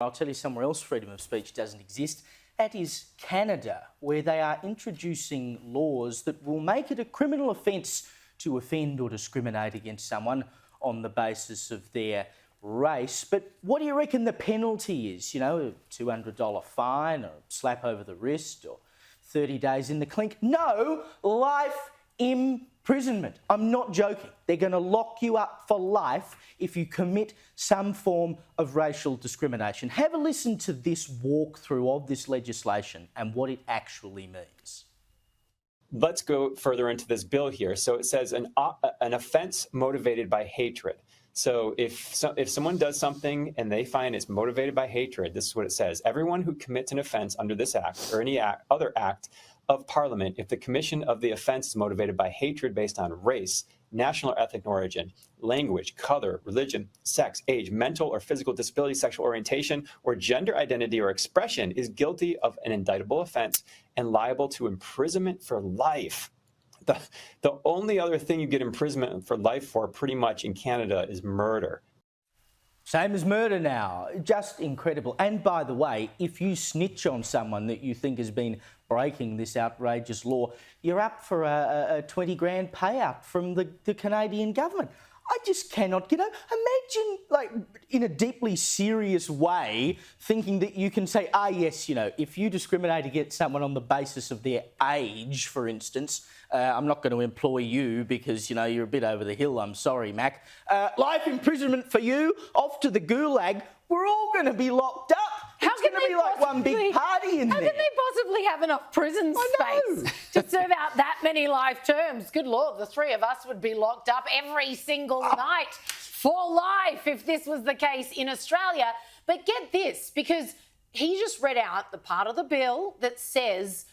I'll tell you somewhere else freedom of speech doesn't exist. That is Canada, where they are introducing laws that will make it a criminal offence to offend or discriminate against someone on the basis of their race. But what do you reckon the penalty is? You know, a $200 fine or a slap over the wrist or 30 days in the clink? No, life imprisonment. I'm not joking. They're going to lock you up for life if you commit some form of racial discrimination. Have a listen to this walkthrough of this legislation and what it actually means. Let's go further into this bill here. So it says an offence motivated by hatred. So if someone does something and they find it's motivated by hatred, this is what it says. Everyone who commits an offence under this act or any other act of Parliament, if the commission of the offence is motivated by hatred based on race, national or ethnic origin, language, color, religion, sex, age, mental or physical disability, sexual orientation, or gender identity or expression, is guilty of an indictable offence and liable to imprisonment for life. The only other thing you get imprisonment for life for pretty much in Canada is murder. Same as murder now. Just incredible. And by the way, if you snitch on someone that you think has been breaking this outrageous law, you're up for a 20 grand payout from the Canadian government. I just cannot get over. Imagine, like, in a deeply serious way, thinking that you can say, yes, you know, if you discriminate against someone on the basis of their age, for instance, I'm not going to employ you because, you know, you're a bit over the hill. I'm sorry, Mac. Life imprisonment for you, off to the gulag. We're all going to be locked up. It's going to be like one big party in there. How can they possibly have enough prison space to serve out that many life terms? Good Lord, the three of us would be locked up every single night for life if this was the case in Australia. But get this, because he just read out the part of the bill that says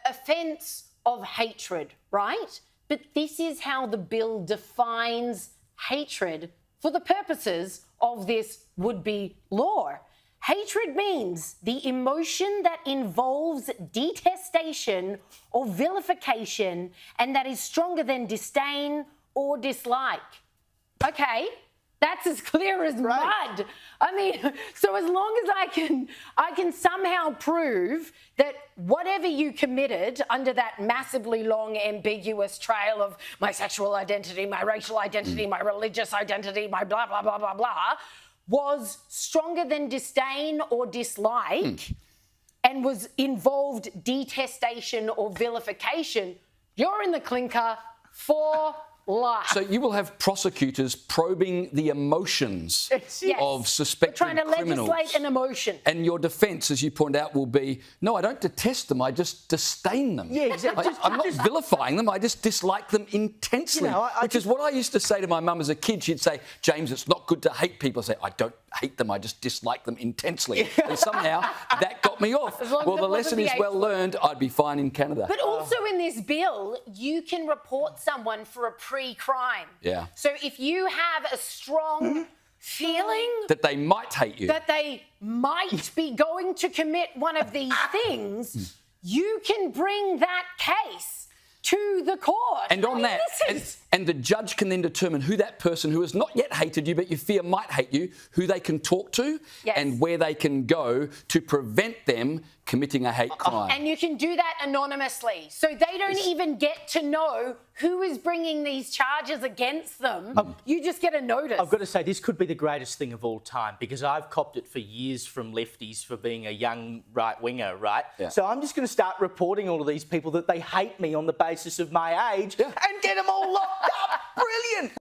offence of hatred, right? But this is how the bill defines hatred for the purposes of this would-be law. Hatred means the emotion that involves detestation or vilification and that is stronger than disdain or dislike. Okay, that's as clear as mud. I mean, so as long as I can somehow prove that whatever you committed under that massively long, ambiguous trail of my sexual identity, my racial identity, my religious identity, my blah, blah, blah, blah, blah, was stronger than disdain or dislike and was involved detestation or vilification, you're in the clinker for life. So you will have prosecutors probing the emotions of suspected criminals. We're trying to legislate an emotion. And your defence, as you point out, will be, no, I don't detest them, I just disdain them. Yeah, exactly. I'm not vilifying them, I just dislike them intensely. You know, which is what I used to say to my mum as a kid. She'd say, James, it's not good to hate people. I say, I don't hate them, I just dislike them intensely. And somehow that got me off. Well, the lesson is well learned. I'd be fine in Canada. But also in this bill, you can report someone for a pre-crime. Yeah. So if you have a strong feeling that they might hate you, that they might be going to commit one of these things, you can bring that case to the court. And on that, and the judge can then determine who that person who has not yet hated you but you fear might hate you, who they can talk to and where they can go to prevent them committing a hate crime. And you can do that anonymously. So they don't even get to know who is bringing these charges against them. You just get a notice. I've got to say, this could be the greatest thing of all time because I've copped it for years from lefties for being a young right-winger, right? Yeah. So I'm just going to start reporting all of these people that they hate me on the basis of my age and get them all locked up. Brilliant.